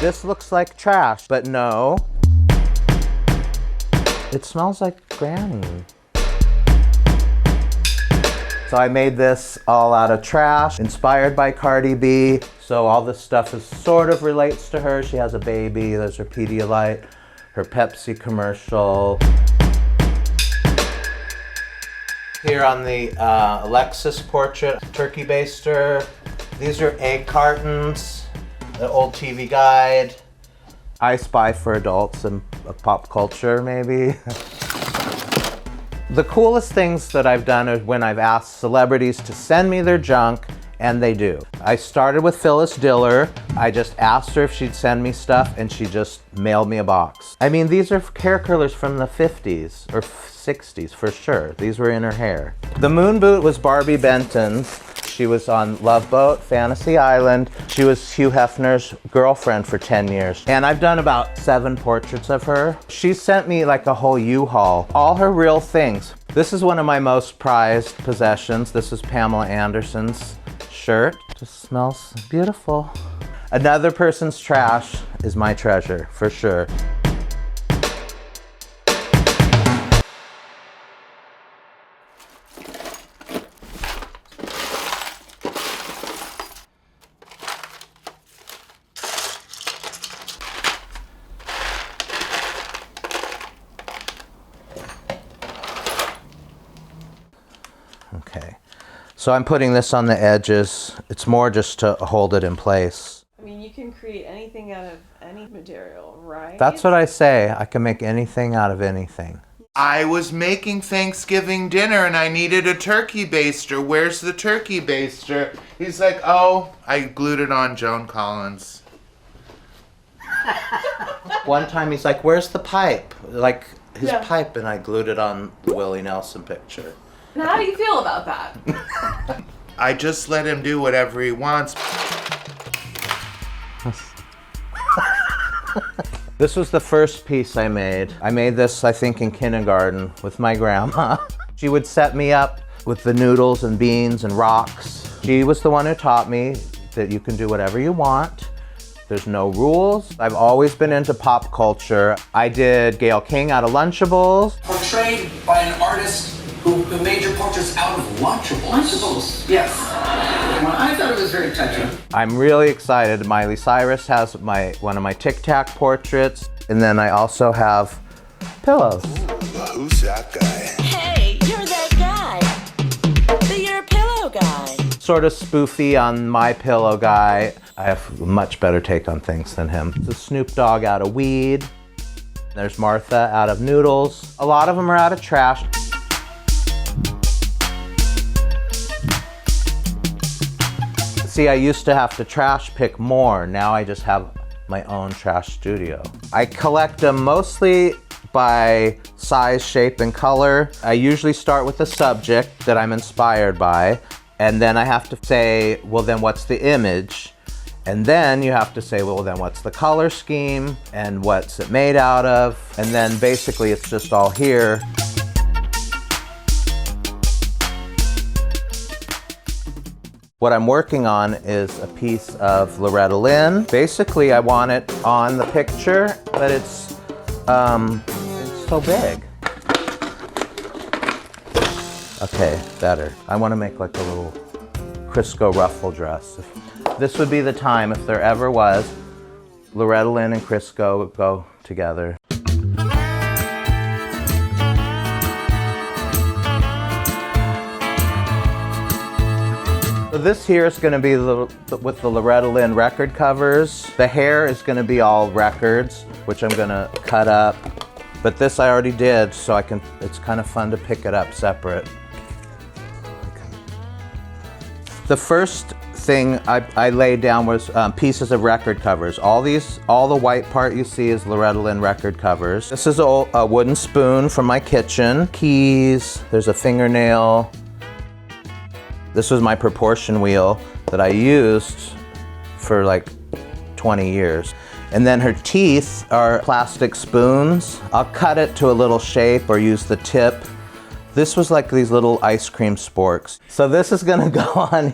This looks like trash, but no. It smells like Granny. So I made this all out of trash, inspired by Cardi B. So all this stuff is sort of relates to her. She has a baby, there's her Pedialyte, her Pepsi commercial. Here on the Alexis portrait, turkey baster. These are egg cartons, the old TV guide. I spy for adults and pop culture, maybe. The coolest things that I've done is when I've asked celebrities to send me their junk, and they do. I started with Phyllis Diller. I just asked her if she'd send me stuff, and she just mailed me a box. I mean, these are hair curlers from the 50s or 60s for sure. These were in her hair. The moon boot was Barbie Benton's. She was on Love Boat, Fantasy Island. She was Hugh Hefner's girlfriend for 10 years. And I've done about 7 portraits of her. She sent me like a whole U-Haul, all her real things. This is one of my most prized possessions. This is Pamela Anderson's shirt. Just smells beautiful. Another person's trash is my treasure, for sure. Okay, so I'm putting this on the edges. It's more just to hold it in place. I mean, you can create anything out of any material, right? That's what I say. I can make anything out of anything. I was making Thanksgiving dinner and I needed a turkey baster. Where's the turkey baster? He's like, oh, I glued it on Joan Collins. One time he's like, where's the pipe? Like his pipe, and I glued it on the Willie Nelson picture. And how do you feel about that? I just let him do whatever he wants. This was the first piece I made. I made this, I think, in kindergarten with my grandma. She would set me up with the noodles and beans and rocks. She was the one who taught me that you can do whatever you want. There's no rules. I've always been into pop culture. I did Gayle King out of Lunchables. Portrayed by an artist who made your portraits out of Lunchables. Lunchables? Yes. Well, I thought it was very touching. I'm really excited. Miley Cyrus has one of my Tic Tac portraits. And then I also have pillows. Who's that guy? Hey, you're that guy. You're a pillow guy. Sort of spoofy on My Pillow guy. I have a much better take on things than him. The Snoop Dogg out of Weed. There's Martha out of Noodles. A lot of them are out of trash. See, I used to have to trash pick more. Now I just have my own trash studio. I collect them mostly by size, shape, and color. I usually start with a subject that I'm inspired by, and then I have to say, well, then what's the image? And then you have to say, well, then what's the color scheme? And what's it made out of? And then basically it's just all here. What I'm working on is a piece of Loretta Lynn. Basically, I want it on the picture, but it's so big. Okay, better. I want to make like a little Crisco ruffle dress. This would be the time, if there ever was, Loretta Lynn and Crisco would go together. So this here is going to be with the Loretta Lynn record covers. The hair is going to be all records, which I'm going to cut up. But this I already did, so it's kind of fun to pick it up separate. The first thing I laid down was pieces of record covers. All the white part you see is Loretta Lynn record covers. This is a wooden spoon from my kitchen. Keys, there's a fingernail. This was my proportion wheel that I used for like 20 years. And then her teeth are plastic spoons. I'll cut it to a little shape or use the tip. This was like these little ice cream sporks. So this is gonna go on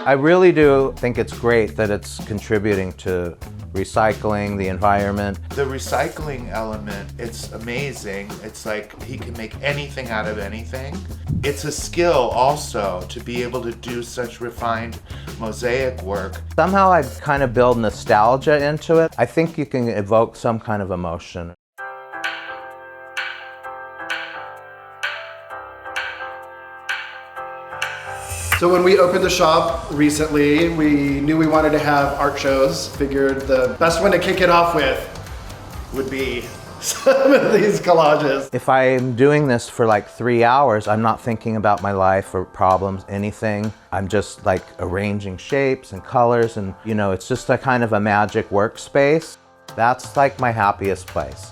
I really do think it's great that it's contributing to recycling, the environment. The recycling element, it's amazing. It's like he can make anything out of anything. It's a skill also to be able to do such refined mosaic work. Somehow I kind of build nostalgia into it. I think you can evoke some kind of emotion. So when we opened the shop recently, we knew we wanted to have art shows. Figured the best one to kick it off with would be some of these collages. If I'm doing this for like 3 hours, I'm not thinking about my life or problems, anything. I'm just like arranging shapes and colors and, you know, it's just a kind of a magic workspace. That's like my happiest place.